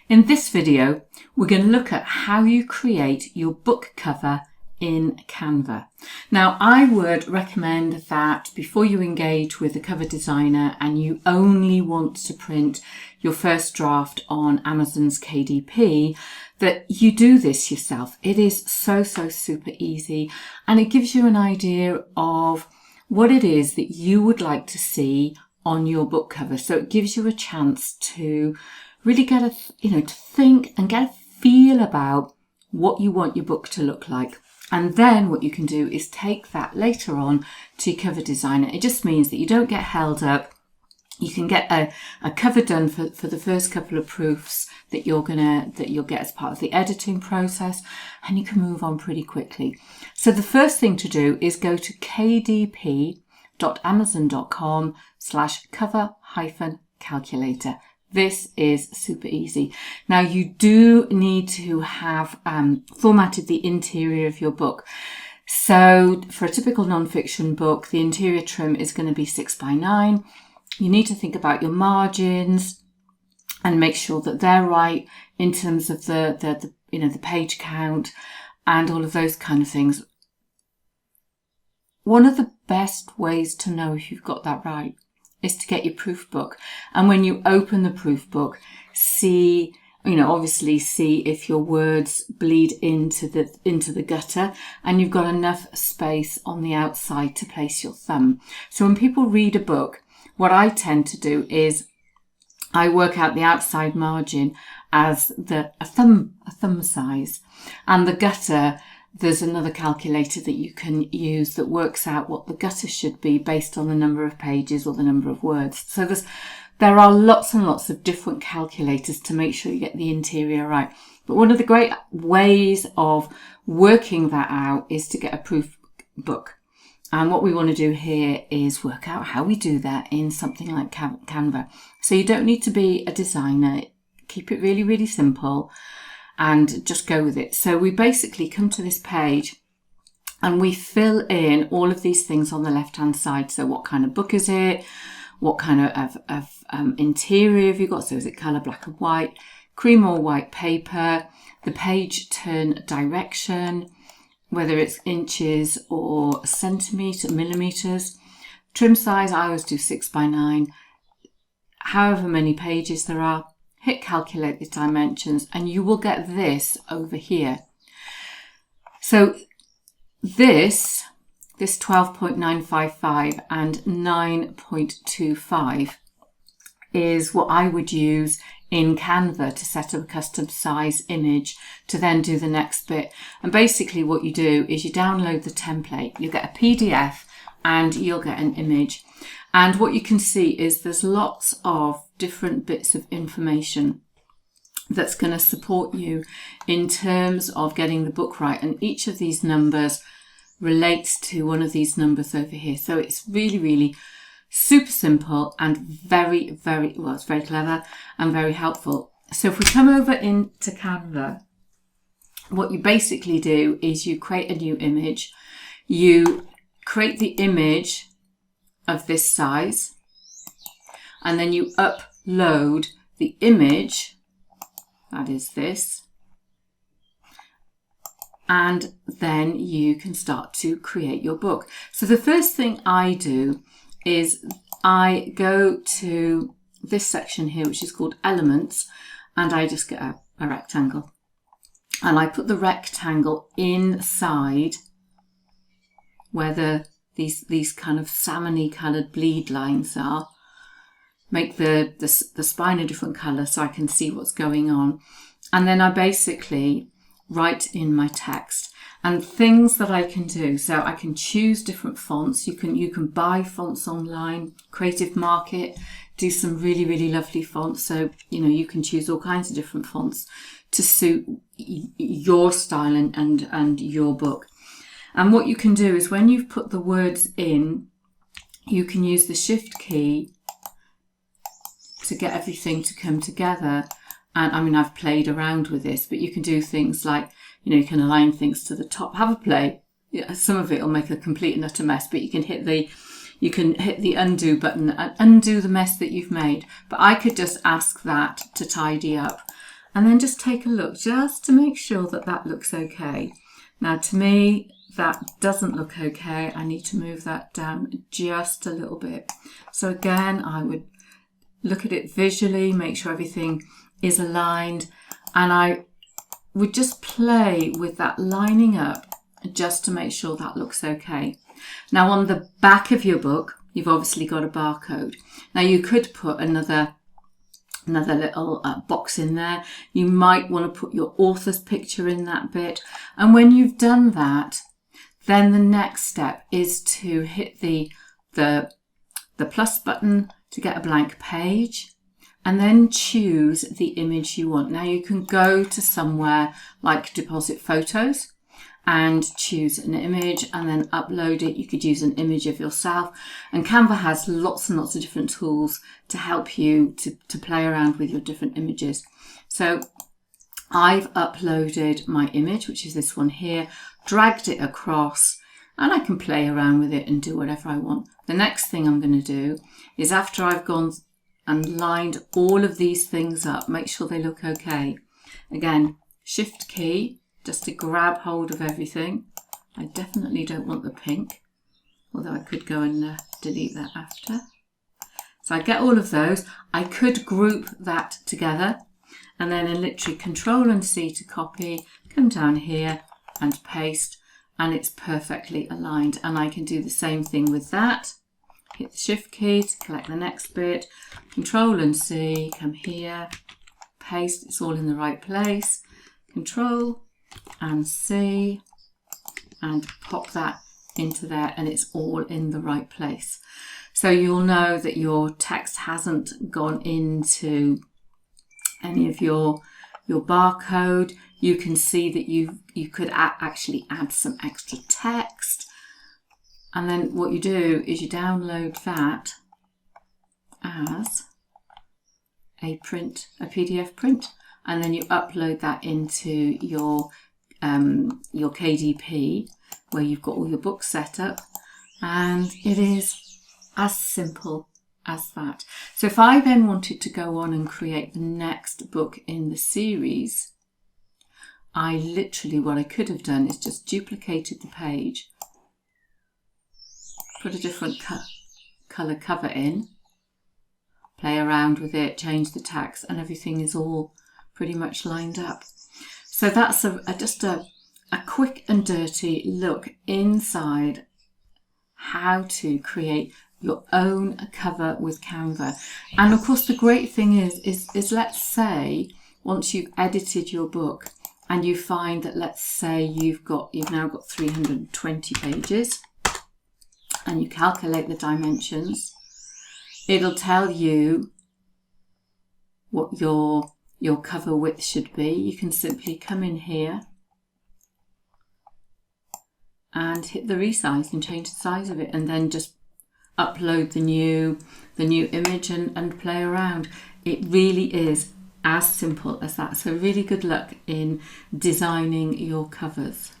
In this video, we're going to look at how you create your book cover in Canva. Now, I would recommend that before you engage with a cover designer and you only want to print your first draft on Amazon's KDP, that you do this yourself. It is so super easy, and it gives you an idea of what it is that you would like to see on your book cover. So it gives you a chance to really get to think and get a feel about what you want your book to look like. And then what you can do is take that later on to your cover designer. It just means that you don't get held up. You can get a cover done for the first couple of proofs that you'll get as part of the editing process, and you can move on pretty quickly. So the first thing to do is go to kdp.amazon.com/cover-calculator. This is super easy. Now, you do need to have formatted the interior of your book. So for a typical non-fiction book, the interior trim is going to be 6x9. You need to think about your margins and make sure that they're right in terms of the page count and all of those kind of things. One of the best ways to know if you've got that right is to get your proof book. And when you open the proof book, obviously see if your words bleed into the gutter and you've got enough space on the outside to place your thumb. So when people read a book, what I tend to do is I work out the outside margin as a thumb size, and the gutter, there's another calculator that you can use that works out what the gutter should be based on the number of pages or the number of words. So there are lots and lots of different calculators to make sure you get the interior right. But one of the great ways of working that out is to get a proof book. And what we want to do here is work out how we do that in something like Canva. So you don't need to be a designer. Keep it really, really simple and just go with it. So we basically come to this page and we fill in all of these things on the left-hand side. So what kind of book is it? What kind of interior have you got? So is it colour, black and white, cream or white paper, the page turn direction, whether it's inches or millimeters, trim size, I always do 6x9, however many pages there are. Hit calculate the dimensions and you will get this over here. So this 12.955 and 9.25 is what I would use in Canva to set up a custom size image to then do the next bit. And basically what you do is you download the template, you get a PDF and you'll get an image. And what you can see is there's lots of different bits of information that's going to support you in terms of getting the book right. And each of these numbers relates to one of these numbers over here. So it's really, really super simple and very, it's very clever and very helpful. So if we come over into Canva, what you basically do is you create a new image. You create the image of this size, and then you upload the image, that is this, and then you can start to create your book. So the first thing I do is I go to this section here, which is called elements, and I just get a rectangle, and I put the rectangle inside where these kind of salmon-y coloured bleed lines are. Make the spine a different colour so I can see what's going on. And then I basically write in my text and things that I can do. So I can choose different fonts. You can buy fonts online, Creative Market, do some really, really lovely fonts. So, you can choose all kinds of different fonts to suit your style and your book. And what you can do is when you've put the words in, you can use the Shift key to get everything to come together. And I've played around with this, but you can do things like, you can align things to the top. Have a play. Yeah, some of it will make a complete and utter mess, but you can hit the undo button and undo the mess that you've made. But I could just ask that to tidy up. and then just take a look just to make sure that that looks okay. Now to me, that doesn't look okay. I need to move that down just a little bit. So again, I would look at it visually, make sure everything is aligned, and I would just play with that lining up just to make sure that looks okay. Now on the back of your book, you've obviously got a barcode. Now you could put another little box in there. You might want to put your author's picture in that bit. And when you've done that, then the next step is to hit the plus button to get a blank page, and then choose the image you want. Now you can go to somewhere like Deposit Photos and choose an image and then upload it. You could use an image of yourself, and Canva has lots and lots of different tools to help you to play around with your different images. So I've uploaded my image, which is this one here, dragged it across, and I can play around with it and do whatever I want. The next thing I'm going to do is, after I've gone and lined all of these things up, make sure they look okay. Again, Shift key, just to grab hold of everything. I definitely don't want the pink, although I could go and delete that after. So I get all of those. I could group that together, and then in literally Control and C to copy, come down here and paste, and it's perfectly aligned. And I can do the same thing with that. Hit the Shift key to select the next bit, Control and C, come here, paste, it's all in the right place, Control and C, and pop that into there, and it's all in the right place. So you'll know that your text hasn't gone into any of your barcode. You can see that you could actually add some extra text. And then what you do is you download that as a PDF print, and then you upload that into your KDP, where you've got all your books set up, and it is as simple as that. So if I then wanted to go on and create the next book in the series, I literally, what I could have done is just duplicated the page, put a different colour cover in, play around with it, change the text, and everything is all pretty much lined up. So that's just a quick and dirty look inside how to create your own cover with Canva. And of course the great thing is let's say once you've edited your book and you find that, let's say you've now got 320 pages, and you calculate the dimensions, it'll tell you what your cover width should be. You can simply come in here and hit the resize and change the size of it, and then just upload the new image and play around. It really is as simple as that. So really good luck in designing your covers.